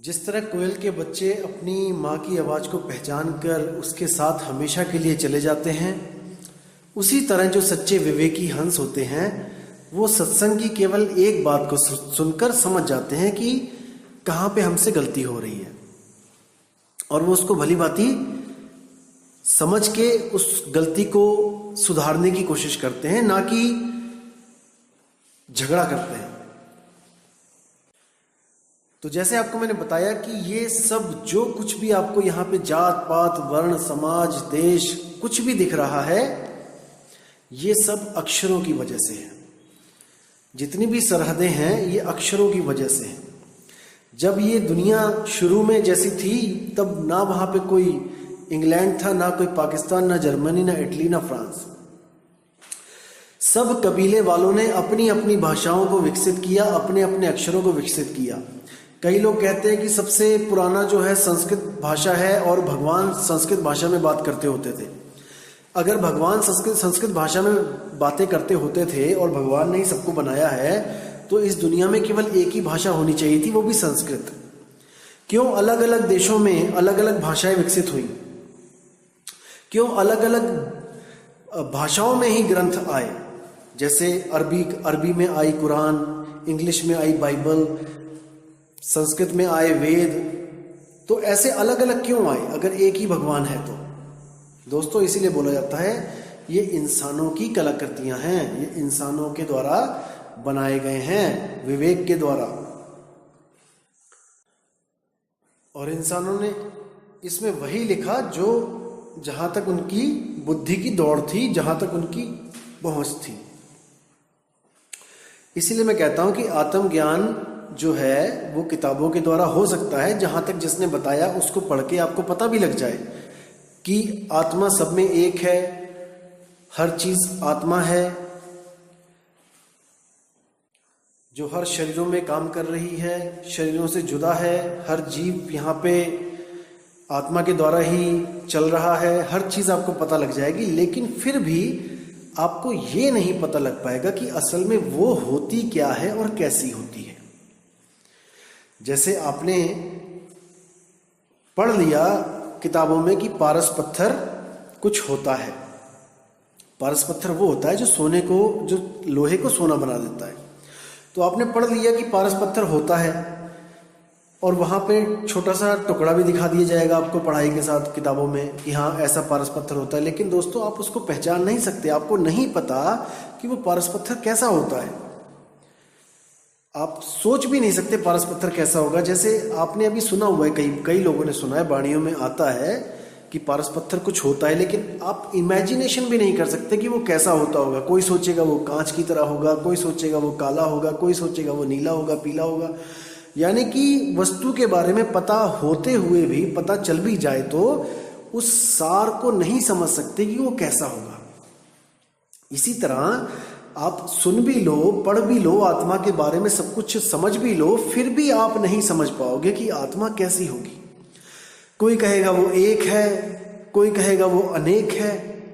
जिस तरह कोयल के बच्चे अपनी माँ की आवाज़ को पहचान कर उसके साथ हमेशा के लिए चले जाते हैं, उसी तरह जो सच्चे विवेकी हंस होते हैं वो सत्संग की केवल एक बात को सुनकर समझ जाते हैं कि कहाँ पे हमसे गलती हो रही है, और वो उसको भली भांति समझ के उस गलती को सुधारने की कोशिश करते हैं, ना कि झगड़ा करते हैं। तो जैसे आपको मैंने बताया कि ये सब जो कुछ भी आपको यहाँ पे जात पात वर्ण समाज देश कुछ भी दिख रहा है, ये सब अक्षरों की वजह से है। जितनी भी सरहदें हैं ये अक्षरों की वजह से है। जब ये दुनिया शुरू में जैसी थी तब ना वहाँ पे कोई इंग्लैंड था, ना कोई पाकिस्तान, ना जर्मनी, ना इटली, ना फ्रांस। सब कबीले वालों ने अपनी अपनी भाषाओं को विकसित किया, अपने अपने अक्षरों को विकसित किया। कई लोग कहते हैं कि सबसे पुराना जो है संस्कृत भाषा है और भगवान संस्कृत भाषा में बात करते होते थे। अगर भगवान संस्कृत भाषा में बातें करते होते थे और भगवान ने ही सबको बनाया है तो इस दुनिया में केवल एक ही भाषा होनी चाहिए थी, वो भी संस्कृत। क्यों अलग अलग देशों में अलग अलग भाषाएं विकसित हुई? क्यों अलग अलग भाषाओं में ही ग्रंथ आए? जैसे अरबी में आई कुरान, इंग्लिश में आई बाइबल, संस्कृत में आए वेद। तो ऐसे अलग अलग क्यों आए अगर एक ही भगवान है तो? दोस्तों, इसीलिए बोला जाता है ये इंसानों की कलाकृतियां हैं, ये इंसानों के द्वारा बनाए गए हैं, विवेक के द्वारा। और इंसानों ने इसमें वही लिखा जो जहां तक उनकी बुद्धि की दौड़ थी, जहां तक उनकी पहुंच थी। इसीलिए मैं कहता हूं कि आत्मज्ञान जो है वो किताबों के द्वारा हो सकता है। जहां तक जिसने बताया उसको पढ़ के आपको पता भी लग जाए कि आत्मा सब में एक है, हर चीज आत्मा है जो हर शरीरों में काम कर रही है, शरीरों से जुदा है। हर जीव यहाँ पे आत्मा के द्वारा ही चल रहा है। हर चीज आपको पता लग जाएगी, लेकिन फिर भी आपको ये नहीं पता लग पाएगा कि असल में वो होती क्या है और कैसी होती है। जैसे आपने पढ़ लिया किताबों में कि पारस पत्थर कुछ होता है। पारस पत्थर वो होता है जो सोने को, जो लोहे को सोना बना देता है। तो आपने पढ़ लिया कि पारस पत्थर होता है और वहां पे छोटा सा टुकड़ा भी दिखा दिया जाएगा आपको पढ़ाई के साथ किताबों में कि हाँ ऐसा पारस पत्थर होता है। लेकिन दोस्तों, आप उसको पहचान नहीं सकते। आपको नहीं पता कि वो पारस पत्थर कैसा होता है। आप सोच भी नहीं सकते पारस पत्थर कैसा होगा। जैसे आपने अभी सुना हुआ है, कई लोगों ने सुना है, वाणियों में आता है कि पारस पत्थर कुछ होता है, लेकिन आप इमेजिनेशन भी नहीं कर सकते कि वो कैसा होता होगा। कोई सोचेगा वो कांच की तरह होगा, कोई सोचेगा वो काला होगा, कोई सोचेगा वो नीला होगा, पीला होगा। यानी कि वस्तु के बारे में पता होते हुए भी, पता चल भी जाए तो उस सार को नहीं समझ सकते कि वो कैसा होगा। इसी तरह आप सुन भी लो, पढ़ भी लो, आत्मा के बारे में सब कुछ समझ भी लो, फिर भी आप नहीं समझ पाओगे कि आत्मा कैसी होगी। कोई कहेगा वो एक है, कोई कहेगा वो अनेक है।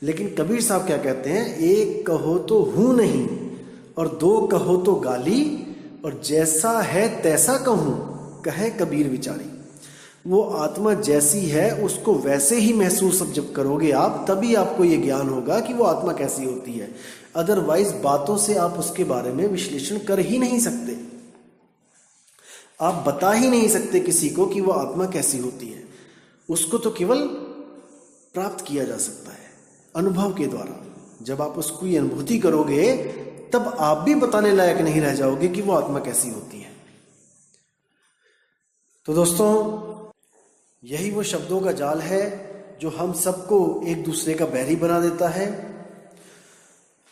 लेकिन कबीर साहब क्या कहते हैं? एक कहो तो हूं नहीं और दो कहो तो गाली, और जैसा है तैसा कहूं कहे कबीर विचारी। वो आत्मा जैसी है उसको वैसे ही महसूस जब करोगे आप, तभी आपको ये ज्ञान होगा कि वो आत्मा कैसी होती है। अदरवाइज बातों से आप उसके बारे में विश्लेषण कर ही नहीं सकते। आप बता ही नहीं सकते किसी को कि वो आत्मा कैसी होती है। उसको तो केवल प्राप्त किया जा सकता है अनुभव के द्वारा। जब आप उसको ये अनुभूति करोगे तब आप भी बताने लायक नहीं रह जाओगे कि वो आत्मा कैसी होती है। तो दोस्तों, यही वो शब्दों का जाल है जो हम सबको एक दूसरे का बैरी बना देता है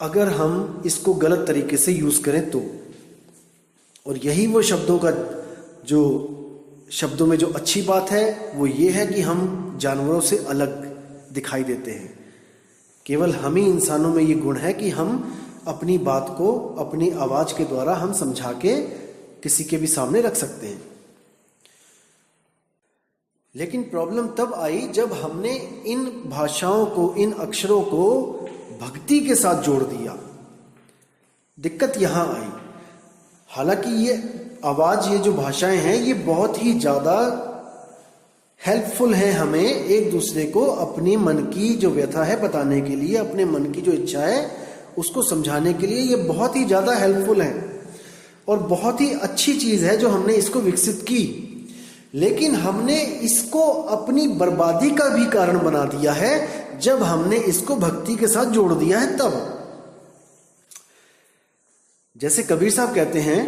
अगर हम इसको गलत तरीके से यूज करें तो। और यही वो शब्दों में जो अच्छी बात है वो ये है कि हम जानवरों से अलग दिखाई देते हैं। केवल हम ही इंसानों में ये गुण है कि हम अपनी बात को अपनी आवाज के द्वारा हम समझा के किसी के भी सामने रख सकते हैं। लेकिन प्रॉब्लम तब आई जब हमने इन भाषाओं को, इन अक्षरों को भक्ति के साथ जोड़ दिया। दिक्कत यहां आई। हालांकि ये आवाज, ये जो भाषाएं हैं, ये बहुत ही ज्यादा हेल्पफुल है हमें एक दूसरे को अपने मन की जो व्यथा है बताने के लिए, अपने मन की जो इच्छा है उसको समझाने के लिए। ये बहुत ही ज्यादा हेल्पफुल है और बहुत ही अच्छी चीज है जो हमने इसको विकसित की। लेकिन हमने इसको अपनी बर्बादी का भी कारण बना दिया है जब हमने इसको भक्ति के साथ जोड़ दिया है तब। जैसे कबीर साहब कहते हैं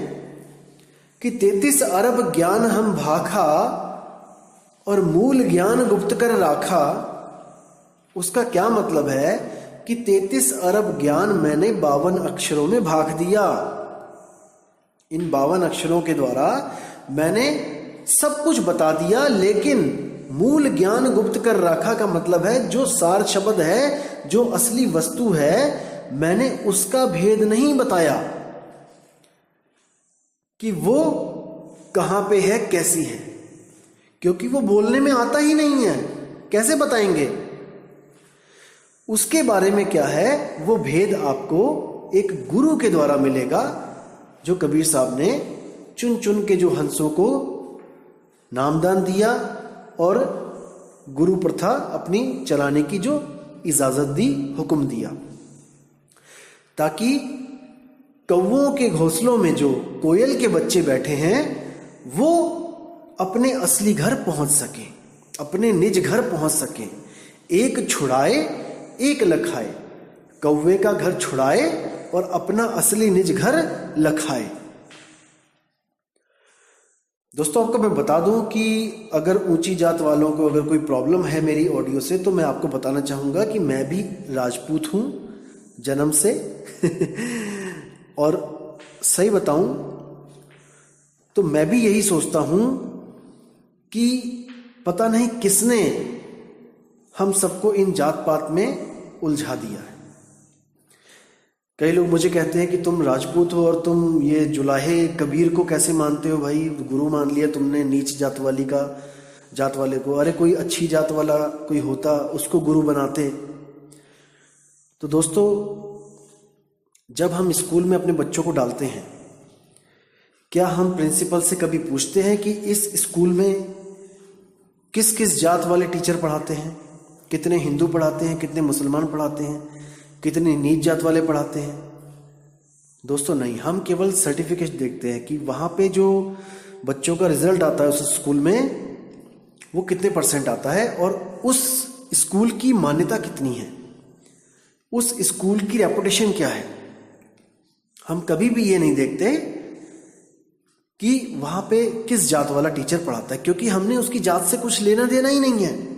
कि 33 अरब ज्ञान हम भाखा और मूल ज्ञान गुप्त कर राखा। उसका क्या मतलब है कि 33 अरब ज्ञान मैंने 52 अक्षरों में भाग दिया। इन 52 अक्षरों के द्वारा मैंने सब कुछ बता दिया, लेकिन मूल ज्ञान गुप्त कर रखा का मतलब है जो सार शब्द है, जो असली वस्तु है, मैंने उसका भेद नहीं बताया कि वो कहां पे है, कैसी है, क्योंकि वो बोलने में आता ही नहीं है, कैसे बताएंगे। उसके बारे में क्या है, वो भेद आपको एक गुरु के द्वारा मिलेगा, जो कबीर साहब ने चुन चुन के जो हंसों को नामदान दिया और गुरु प्रथा अपनी चलाने की जो इजाजत दी, हुक्म दिया, ताकि कौवों के घोंसलों में जो कोयल के बच्चे बैठे हैं वो अपने असली घर पहुंच सके, अपने निज घर पहुंच सके। एक छुड़ाए एक लखाए, कौवे का घर छुड़ाए और अपना असली निज घर लखाए। दोस्तों, आपको मैं बता दूं कि अगर ऊंची जात वालों को अगर कोई प्रॉब्लम है मेरी ऑडियो से, तो मैं आपको बताना चाहूंगा कि मैं भी राजपूत हूं जन्म से और सही बताऊं तो मैं भी यही सोचता हूं कि पता नहीं किसने हम सबको इन जात पात में उलझा दिया है। कई लोग मुझे कहते हैं कि तुम राजपूत हो और तुम ये जुलाहे कबीर को कैसे मानते हो भाई, गुरु मान लिया तुमने नीच जात वाले को। अरे कोई अच्छी जात वाला कोई होता उसको गुरु बनाते। तो दोस्तों, जब हम स्कूल में अपने बच्चों को डालते हैं, क्या हम प्रिंसिपल से कभी पूछते हैं कि इस स्कूल में किस किस जात वाले टीचर पढ़ाते हैं, कितने हिंदू पढ़ाते हैं, कितने मुसलमान पढ़ाते हैं, कितने नीच जात वाले पढ़ाते हैं? दोस्तों नहीं, हम केवल सर्टिफिकेट देखते हैं कि वहां पे जो बच्चों का रिजल्ट आता है उस स्कूल में वो कितने % आता है और उस स्कूल की मान्यता कितनी है, उस स्कूल की रेपुटेशन क्या है। हम कभी भी ये नहीं देखते कि वहां पे किस जात वाला टीचर पढ़ाता है, क्योंकि हमने उसकी जात से कुछ लेना देना ही नहीं है।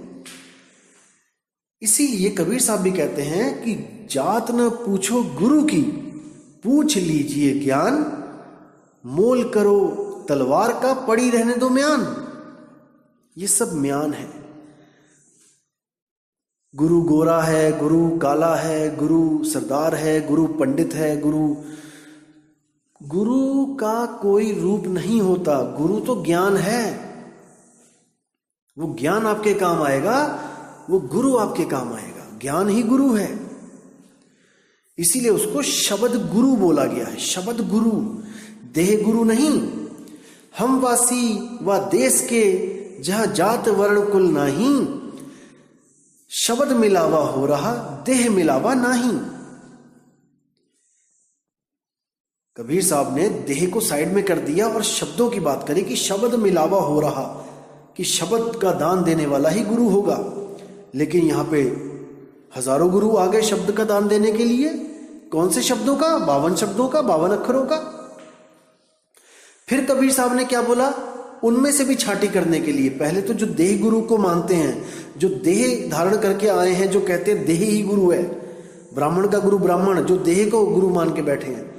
इसीलिए कबीर साहब भी कहते हैं कि जात न पूछो गुरु की, पूछ लीजिए ज्ञान, मोल करो तलवार का, पड़ी रहने दो म्यान। ये सब म्यान है। गुरु गोरा है, गुरु काला है, गुरु सरदार है, गुरु पंडित है, गुरु का कोई रूप नहीं होता। गुरु तो ज्ञान है, वो ज्ञान आपके काम आएगा, वो गुरु आपके काम आएगा। ज्ञान ही गुरु है, इसीलिए उसको शब्द गुरु बोला गया है। शब्द गुरु, देह गुरु नहीं। हम वासी व देश के जहां जात वर्ण कुल नहीं, शब्द मिलावा हो रहा देह मिलावा नहीं। कबीर साहब ने देह को साइड में कर दिया और शब्दों की बात करी कि शब्द मिलावा हो रहा, कि शब्द का दान देने वाला ही गुरु होगा। लेकिन यहां पे हजारों गुरु आ गए शब्द का दान देने के लिए। कौन से शब्दों का? 52 शब्दों का, 52 अक्षरों का। फिर कबीर साहब ने क्या बोला? उनमें से भी छांटी करने के लिए पहले तो जो देह गुरु को मानते हैं, जो देह धारण करके आए हैं, जो कहते हैं देह ही गुरु है, ब्राह्मण का गुरु ब्राह्मण, जो देह को गुरु मान के बैठे हैं,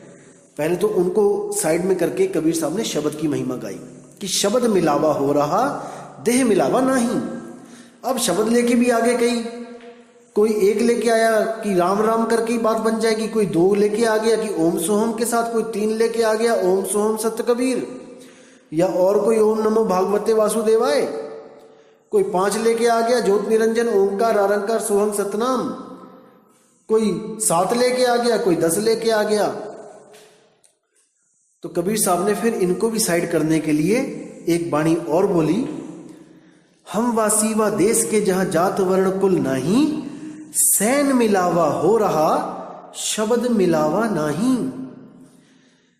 पहले तो उनको साइड में करके कबीर साहब ने शब्द की महिमा गाई कि शब्द मिलावा हो रहा देह मिलावा नहीं। अब शब्द लेके भी आगे कोई एक लेके आया कि राम राम करके ही बात बन जाएगी, कोई 2 लेके आ गया कि ओम सोहम के साथ, कोई 3 लेके आ गया ओम सोहम सत्य कबीर, या और कोई ओम नमो भागवते वासुदेवाय, कोई 5 लेके आ गया ज्योत निरंजन ओंकार आरंकार सोहम सतनाम, कोई 7 लेके आ गया, कोई 10 लेके आ गया। तो कबीर साहब ने फिर इनको भी साइड करने के लिए एक बाणी और बोली, हम वासी व देश के जहां जात वर्ण कुल नहीं, सैन मिलावा हो रहा शब्द मिलावा नहीं।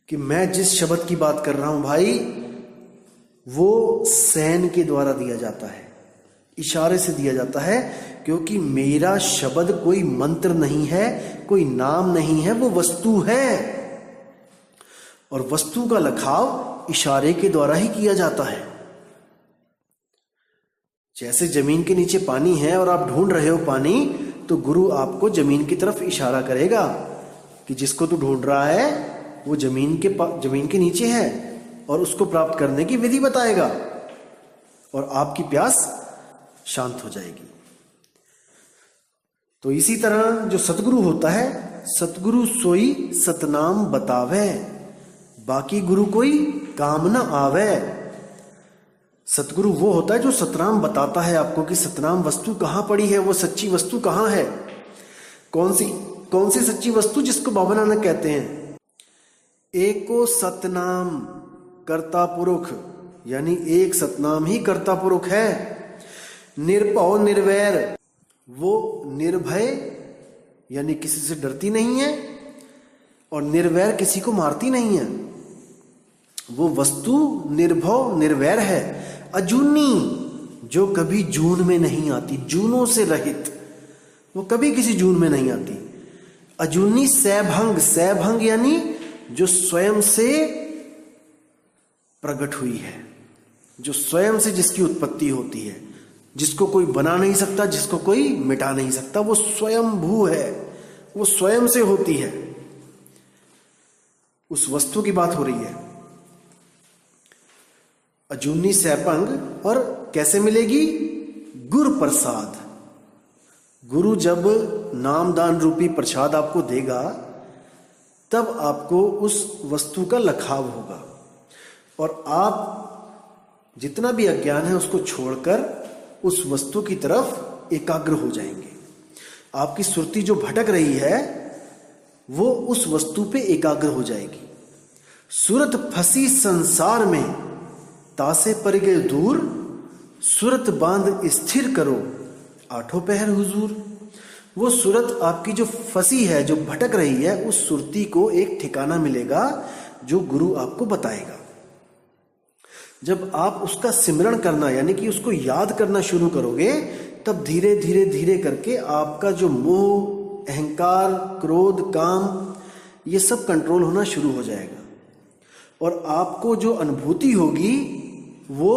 कि मैं जिस शब्द की बात कर रहा हूं भाई, वो सैन के द्वारा दिया जाता है, इशारे से दिया जाता है, क्योंकि मेरा शब्द कोई मंत्र नहीं है, कोई नाम नहीं है, वो वस्तु है। और वस्तु का लखाव इशारे के द्वारा ही किया जाता है। जैसे जमीन के नीचे पानी है और आप ढूंढ रहे हो पानी, तो गुरु आपको जमीन की तरफ इशारा करेगा कि जिसको तू ढूंढ रहा है वो जमीन के नीचे है, और उसको प्राप्त करने की विधि बताएगा और आपकी प्यास शांत हो जाएगी। तो इसी तरह जो सतगुरु होता है, सतगुरु सोई सतनाम बतावे, बाकी गुरु कोई काम न आवे। सतगुरु वो होता है जो सतनाम बताता है आपको कि सतनाम वस्तु कहां पड़ी है, वो सच्ची वस्तु कहां है। कौन सी सच्ची वस्तु, जिसको बाबा नानक कहते हैं एको सतनाम कर्ता पुरुष, यानी एक सतनाम ही कर्ता पुरुष है। निर्भव निर्वैर, वो निर्भय यानी किसी से डरती नहीं है, और निर्वैर किसी को मारती नहीं है। वो वस्तु निर्भव निर्वैर है, अजूनी, जो कभी जून में नहीं आती, जूनों से रहित, वो कभी किसी जून में नहीं आती। अजूनी सैभंग, सैभंग यानी जो स्वयं से प्रकट हुई है, जो स्वयं से जिसकी उत्पत्ति होती है, जिसको कोई बना नहीं सकता, जिसको कोई मिटा नहीं सकता, वो स्वयंभू है, वो स्वयं से होती है। उस वस्तु की बात हो रही है, अजूनी सैपंग। और कैसे मिलेगी? गुरु प्रसाद। गुरु जब नामदान रूपी प्रसाद आपको देगा, तब आपको उस वस्तु का लखाव होगा, और आप जितना भी अज्ञान है उसको छोड़कर उस वस्तु की तरफ एकाग्र हो जाएंगे। आपकी सुरती जो भटक रही है वो उस वस्तु पे एकाग्र हो जाएगी। सूरत फंसी संसार में, तासे पर गए दूर, सूरत बांध स्थिर करो, आठों पहर हुजूर। वो सूरत आपकी जो फंसी है, जो भटक रही है, उस सुरती को एक ठिकाना मिलेगा जो गुरु आपको बताएगा। जब आप उसका सिमरण करना यानी कि उसको याद करना शुरू करोगे, तब धीरे धीरे धीरे करके आपका जो मोह, अहंकार, क्रोध, काम, ये सब कंट्रोल होना शुरू हो जाएगा। और आपको जो अनुभूति होगी वो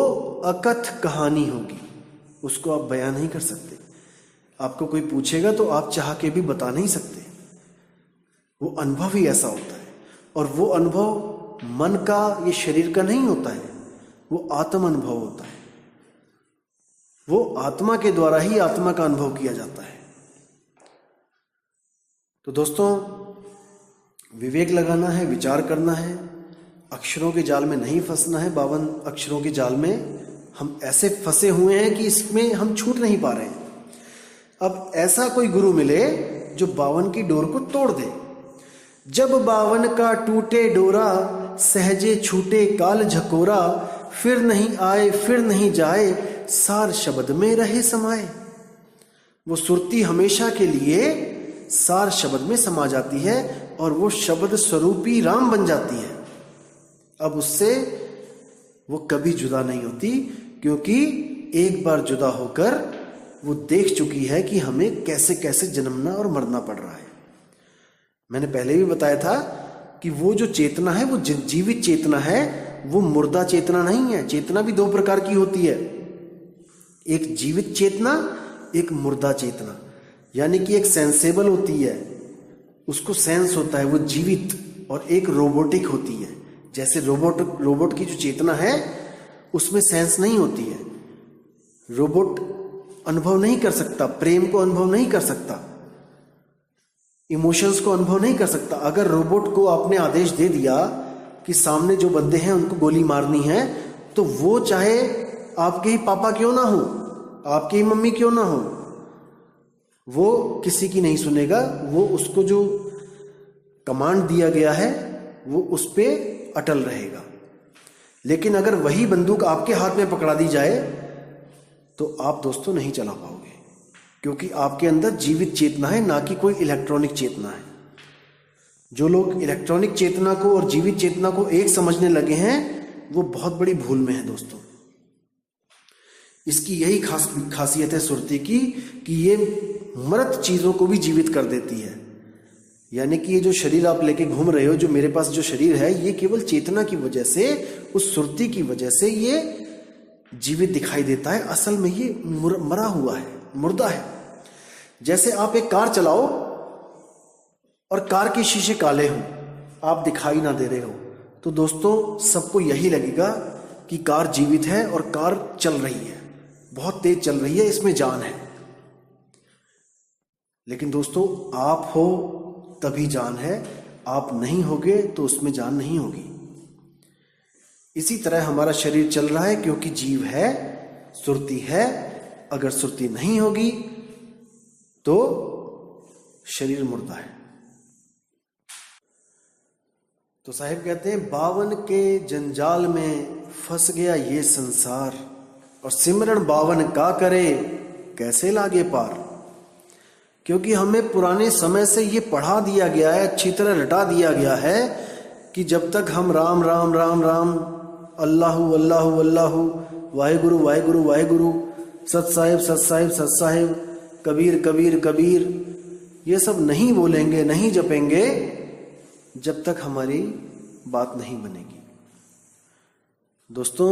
अकथ कहानी होगी, उसको आप बयान नहीं कर सकते। आपको कोई पूछेगा तो आप चाह के भी बता नहीं सकते। वो अनुभव ही ऐसा होता है, और वो अनुभव मन का, ये शरीर का नहीं होता है, वो आत्म अनुभव होता है। वो आत्मा के द्वारा ही आत्मा का अनुभव किया जाता है। तो दोस्तों, विवेक लगाना है, विचार करना है, अक्षरों के जाल में नहीं फंसना है। 52 अक्षरों के जाल में हम ऐसे फंसे हुए हैं कि इसमें हम छूट नहीं पा रहे हैं। अब ऐसा कोई गुरु मिले जो 52 की डोर को तोड़ दे। जब 52 का टूटे डोरा, सहजे छूटे काल झकोरा, फिर नहीं आए फिर नहीं जाए, सार शब्द में रहे समाये। वो सुरती हमेशा के लिए सार शब्द में समा जाती है, और वो शब्द स्वरूपी राम बन जाती है। अब उससे वो कभी जुदा नहीं होती, क्योंकि एक बार जुदा होकर वो देख चुकी है कि हमें कैसे कैसे जन्मना और मरना पड़ रहा है। मैंने पहले भी बताया था कि वो जो चेतना है, वो जीवित चेतना है, वो मुर्दा चेतना नहीं है। चेतना भी 2 प्रकार की होती है, एक जीवित चेतना, एक मुर्दा चेतना। यानी कि एक सेंसेबल होती है, उसको सेंस होता है, वो जीवित, और एक रोबोटिक होती है। जैसे रोबोट की जो चेतना है उसमें सेंस नहीं होती है। रोबोट अनुभव नहीं कर सकता, प्रेम को अनुभव नहीं कर सकता, इमोशंस को अनुभव नहीं कर सकता। अगर रोबोट को आपने आदेश दे दिया कि सामने जो बंदे हैं उनको गोली मारनी है, तो वो चाहे आपके ही पापा क्यों ना हो, आपकी ही मम्मी क्यों ना हो, वो किसी की नहीं सुनेगा। वो उसको जो कमांड दिया गया है वो उस पे अटल रहेगा। लेकिन अगर वही बंदूक आपके हाथ में पकड़ा दी जाए तो आप दोस्तों नहीं चला पाओगे, क्योंकि आपके अंदर जीवित चेतना है, ना कि कोई इलेक्ट्रॉनिक चेतना है। जो लोग इलेक्ट्रॉनिक चेतना को और जीवित चेतना को एक समझने लगे हैं वो बहुत बड़ी भूल में है दोस्तों। इसकी यही खासियत है सुरती की कि ये मृत चीजों को भी जीवित कर देती है। यानी कि ये जो शरीर आप लेके घूम रहे हो, जो मेरे पास जो शरीर है, ये केवल चेतना की वजह से, उस सुरती की वजह से ये जीवित दिखाई देता है। असल में ये मरा हुआ है, मुर्दा है। जैसे आप एक कार चलाओ और कार के शीशे काले हो, आप दिखाई ना दे रहे हो, तो दोस्तों सबको यही लगेगा कि कार जीवित है और कार चल रही है, बहुत तेज चल रही है, इसमें जान है। लेकिन दोस्तों आप हो तभी जान है, आप नहीं होगे तो उसमें जान नहीं होगी। इसी तरह हमारा शरीर चल रहा है क्योंकि जीव है, सुरती है। अगर सुरती नहीं होगी तो शरीर मुर्दा है। तो साहिब कहते हैं, बावन के जंजाल में फंस गया ये संसार, और सिमरन बावन का करे कैसे लागे पार। क्योंकि हमें पुराने समय से ये पढ़ा दिया गया है, अच्छी तरह रटा दिया गया है कि जब तक हम राम राम राम राम, अल्लाहु अल्लाहु अल्लाहु, वाहेगुरु वाहेगुरु वाहेगुरु, सत साहिब सत साहिब सत साहिब, कबीर कबीर कबीर, ये सब नहीं बोलेंगे, नहीं जपेंगे, जब तक हमारी बात नहीं बनेगी। दोस्तों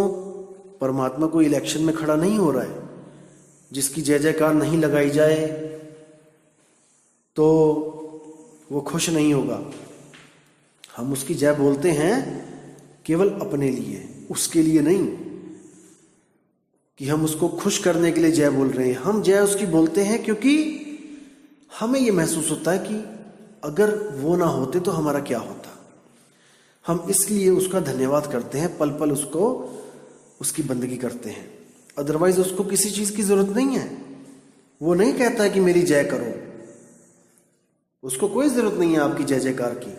परमात्मा कोई इलेक्शन में खड़ा नहीं हो रहा है। जिसकी जय जयकार नहीं लगाई जाए तो वो खुश नहीं होगा। हम उसकी जय बोलते हैं केवल अपने लिए, उसके लिए नहीं कि हम उसको खुश करने के लिए जय बोल रहे हैं। हम जय उसकी बोलते हैं क्योंकि हमें ये महसूस होता है कि अगर वो ना होते तो हमारा क्या होता। हम इसलिए उसका धन्यवाद करते हैं, पल पल उसको, उसकी बंदगी करते हैं। अदरवाइज उसको किसी चीज की जरूरत नहीं है। वो नहीं कहता है कि मेरी जय करो, उसको कोई जरूरत नहीं है आपकी जय जयकार की।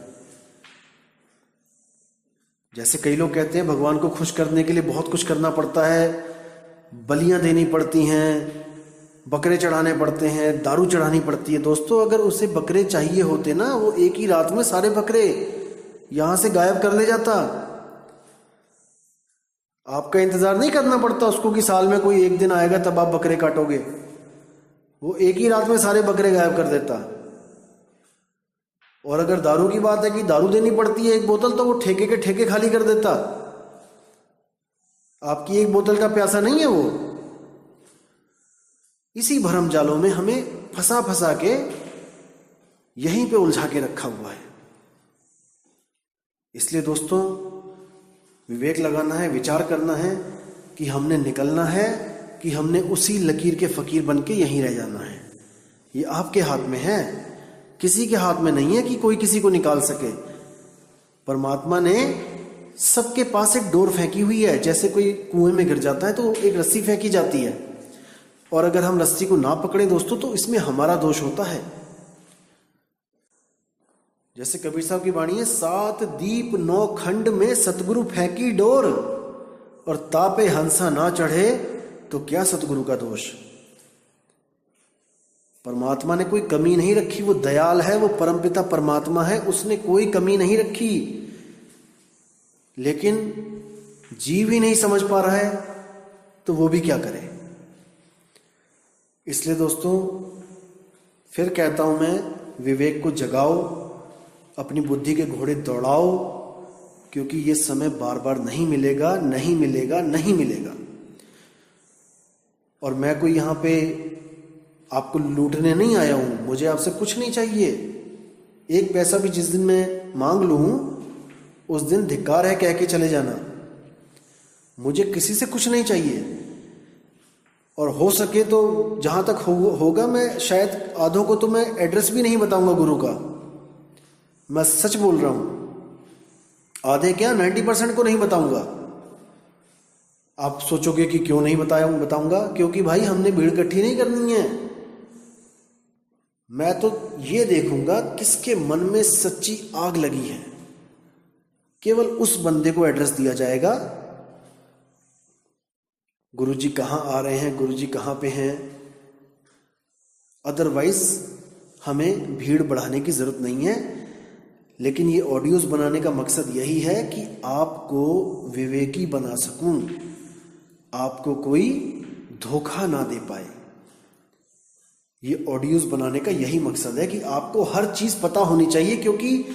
जैसे कई लोग कहते हैं भगवान को खुश करने के लिए बहुत कुछ करना पड़ता है, बलियां देनी पड़ती हैं, बकरे चढ़ाने पड़ते हैं, दारू चढ़ानी पड़ती है। दोस्तों अगर उसे बकरे चाहिए होते ना, वो एक ही रात में सारे बकरे यहां से गायब कर ले जाता। आपका इंतजार नहीं करना पड़ता उसको कि साल में कोई एक दिन आएगा तब आप बकरे काटोगे। वो एक ही रात में सारे बकरे गायब कर देता। और अगर दारू की बात है कि दारू देनी पड़ती है एक बोतल, तो वो ठेके के ठेके खाली कर देता। आपकी एक बोतल का प्यासा नहीं है वो। इसी भरम जालों में हमें फंसा फंसा के यहीं पे उलझा के रखा हुआ है। इसलिए दोस्तों विवेक लगाना है, विचार करना है कि हमने निकलना है कि हमने उसी लकीर के फकीर बन के यहीं रह जाना है। ये आपके हाथ में है, किसी के हाथ में नहीं है कि कोई किसी को निकाल सके। परमात्मा ने सबके पास एक डोर फेंकी हुई है। जैसे कोई कुएं में गिर जाता है तो एक रस्सी फेंकी जाती है, और अगर हम रस्सी को ना पकड़े दोस्तों तो इसमें हमारा दोष होता है। जैसे कबीर साहब की वाणी है, 7 दीप 9 खंड में सतगुरु फेंकी डोर, और तापे हंसा ना चढ़े तो क्या सतगुरु का दोष। परमात्मा ने कोई कमी नहीं रखी, वो दयाल है, वो परमपिता परमात्मा है, उसने कोई कमी नहीं रखी। लेकिन जीव ही नहीं समझ पा रहा है तो वो भी क्या करे। इसलिए दोस्तों फिर कहता हूं मैं, विवेक को जगाओ, अपनी बुद्धि के घोड़े दौड़ाओ, क्योंकि ये समय बार बार नहीं मिलेगा, नहीं मिलेगा, नहीं मिलेगा। और मैं कोई यहां पे आपको लूटने नहीं आया हूं, मुझे आपसे कुछ नहीं चाहिए। एक पैसा भी जिस दिन मैं मांग लूं उस दिन धिक्कार है कह के चले जाना। मुझे किसी से कुछ नहीं चाहिए, और हो सके तो जहां तक होगा मैं शायद आधों को तो मैं एड्रेस भी नहीं बताऊंगा गुरु का। मैं सच बोल रहा हूं, आधे क्या 90% को नहीं बताऊंगा। आप सोचोगे कि क्यों नहीं बताऊंगा, क्योंकि भाई हमने भीड़ इकट्ठी नहीं करनी है। मैं तो ये देखूंगा किसके मन में सच्ची आग लगी है, केवल उस बंदे को एड्रेस दिया जाएगा। गुरुजी कहाँ आ रहे हैं, गुरुजी कहाँ पे हैं। अदरवाइज हमें भीड़ बढ़ाने की जरूरत नहीं है। लेकिन ये ऑडियोज बनाने का मकसद यही है कि आपको विवेकी बना सकूं, आपको कोई धोखा ना दे पाए। ये ऑडियोज बनाने का यही मकसद है कि आपको हर चीज पता होनी चाहिए, क्योंकि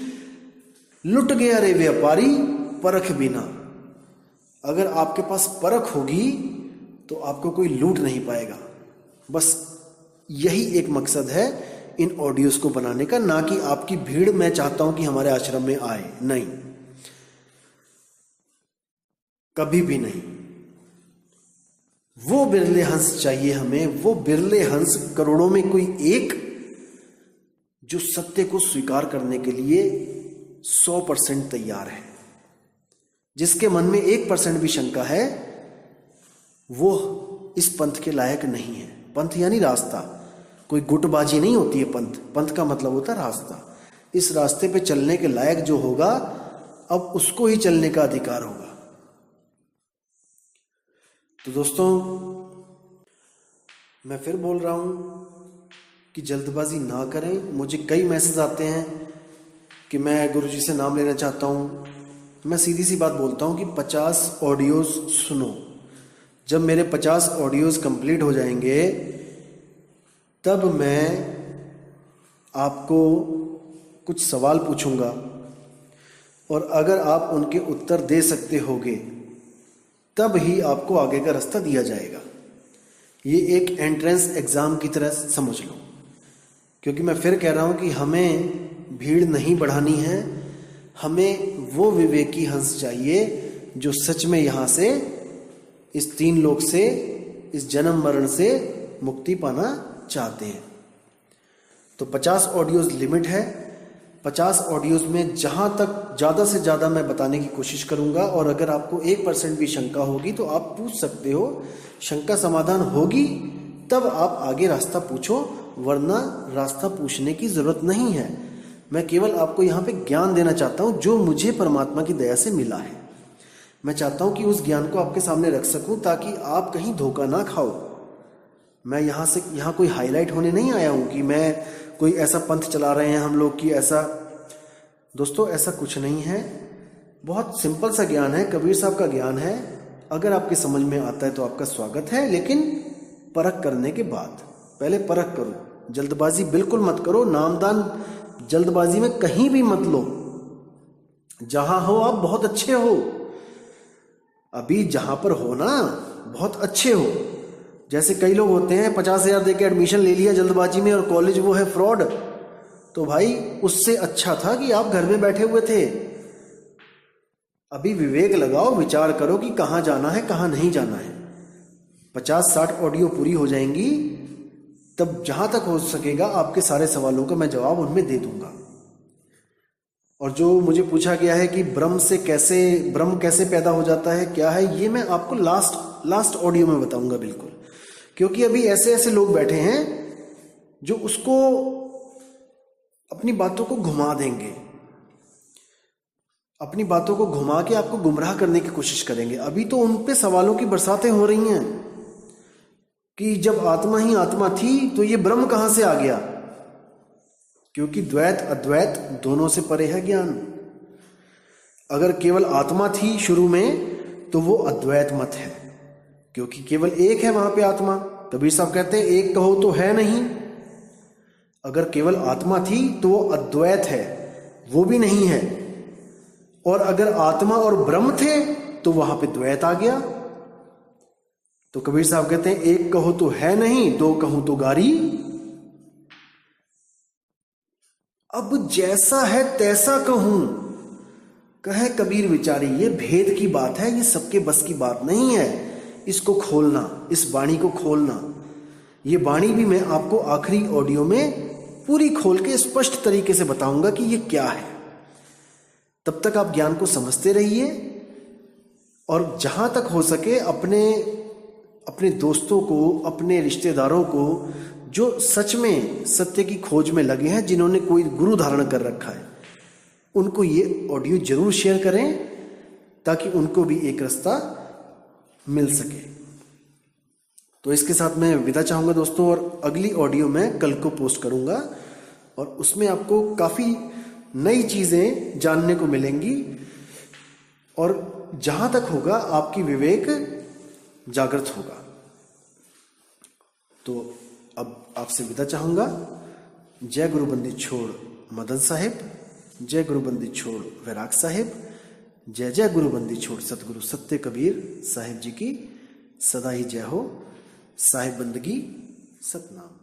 लुट गया रे व्यापारी परख बिना। अगर आपके पास परख होगी तो आपको कोई लूट नहीं पाएगा। बस यही एक मकसद है इन ऑडियोज को बनाने का, ना कि आपकी भीड़ मैं चाहता हूं कि हमारे आश्रम में आए, नहीं, कभी भी नहीं। वो बिरले हंस चाहिए हमें, वो बिरले हंस करोड़ों में कोई एक, जो सत्य को स्वीकार करने के लिए 100% तैयार है। जिसके मन में 1% भी शंका है वो इस पंथ के लायक नहीं है। पंथ यानी रास्ता, कोई गुटबाजी नहीं होती है। पंथ का मतलब होता है रास्ता। इस रास्ते पे चलने के लायक जो होगा, अब उसको ही चलने का अधिकार होगा। तो दोस्तों, मैं फिर बोल रहा हूं कि जल्दबाजी ना करें। मुझे कई मैसेज आते हैं कि मैं गुरुजी से नाम लेना चाहता हूं। मैं सीधी सी बात बोलता हूं कि 50 ऑडियोज सुनो। जब मेरे 50 ऑडियोज कंप्लीट हो जाएंगे तब मैं आपको कुछ सवाल पूछूंगा, और अगर आप उनके उत्तर दे सकते होगे तब ही आपको आगे का रास्ता दिया जाएगा। ये एक एंट्रेंस एग्जाम की तरह समझ लो। क्योंकि मैं फिर कह रहा हूं कि हमें भीड़ नहीं बढ़ानी है, हमें वो विवेकी हंस चाहिए जो सच में यहां से, इस 3 लोक से, इस जन्म मरण से मुक्ति पाना चाहते हैं। तो 50 ऑडियोज लिमिट है। 50 ऑडियोज में जहां तक ज़्यादा से ज़्यादा मैं बताने की कोशिश करूंगा, और अगर आपको 1% भी शंका होगी तो आप पूछ सकते हो। शंका समाधान होगी तब आप आगे रास्ता पूछो, वरना रास्ता पूछने की जरूरत नहीं है। मैं केवल आपको यहाँ पे ज्ञान देना चाहता हूँ जो मुझे परमात्मा की दया से मिला है। मैं चाहता हूँ कि उस ज्ञान को आपके सामने रख सकूं ताकि आप कहीं धोखा ना खाओ। मैं यहाँ कोई हाईलाइट होने नहीं आया हूँ कि मैं कोई ऐसा पंथ चला रहे हैं हम लोग की ऐसा। दोस्तों, ऐसा कुछ नहीं है। बहुत सिंपल सा ज्ञान है, कबीर साहब का ज्ञान है। अगर आपके समझ में आता है तो आपका स्वागत है, लेकिन परख करने के बाद। पहले परख करो, जल्दबाजी बिल्कुल मत करो। नामदान जल्दबाजी में कहीं भी मत लो। जहां हो आप बहुत अच्छे हो, अभी जहां पर हो ना बहुत अच्छे हो। जैसे कई लोग होते हैं 50,000 देके एडमिशन ले लिया जल्दबाजी में और कॉलेज वो है फ्रॉड। तो भाई उससे अच्छा था कि आप घर में बैठे हुए थे। अभी विवेक लगाओ, विचार करो कि कहाँ जाना है कहाँ नहीं जाना है। 50-60 ऑडियो पूरी हो जाएंगी, तब जहां तक हो सकेगा आपके सारे सवालों का मैं जवाब उनमें दे दूंगा। और जो मुझे पूछा गया है कि ब्रह्म कैसे पैदा हो जाता है, क्या है, ये मैं आपको लास्ट ऑडियो में बताऊंगा बिल्कुल। क्योंकि अभी ऐसे ऐसे लोग बैठे हैं जो उसको अपनी बातों को घुमा देंगे, अपनी बातों को घुमा के आपको गुमराह करने की कोशिश करेंगे। अभी तो उन पे सवालों की बरसातें हो रही हैं कि जब आत्मा ही आत्मा थी तो ये ब्रह्म कहां से आ गया। क्योंकि द्वैत अद्वैत दोनों से परे है ज्ञान। अगर केवल आत्मा थी शुरू में तो वो अद्वैत मत है, क्योंकि केवल एक है वहां पे आत्मा। कबीर साहब कहते हैं एक कहो तो है नहीं। अगर केवल आत्मा थी तो वो अद्वैत है, वो भी नहीं है। और अगर आत्मा और ब्रह्म थे तो वहां पे द्वैत आ गया। तो कबीर साहब कहते हैं एक कहो तो है नहीं, दो कहूं तो गारी। अब जैसा है तैसा कहूं, कहे कबीर विचारी। ये भेद की बात है, ये सबके बस की बात नहीं है। इसको खोलना, इस वाणी को खोलना। ये वाणी भी मैं आपको आखिरी ऑडियो में पूरी खोल के स्पष्ट तरीके से बताऊंगा कि ये क्या है। तब तक आप ज्ञान को समझते रहिए, और जहां तक हो सके अपने दोस्तों को, अपने रिश्तेदारों को जो सच में सत्य की खोज में लगे हैं, जिन्होंने कोई गुरु धारण कर रखा है, उनको ये ऑडियो जरूर शेयर करें ताकि उनको भी एक रास्ता मिल सके। तो इसके साथ मैं विदा चाहूंगा दोस्तों, और अगली ऑडियो मैं कल को पोस्ट करूंगा और उसमें आपको काफी नई चीजें जानने को मिलेंगी और जहां तक होगा आपकी विवेक जागृत होगा। तो अब आपसे विदा चाहूंगा। जय गुरु बंदी छोड़ मदन साहिब, जय गुरु बंदी छोड़ वैराग साहिब, जय जय गुरु बंदी छोड़ सतगुरु सत्य कबीर साहिब जी की सदा ही जय हो। साहिब बंदगी सतनाम।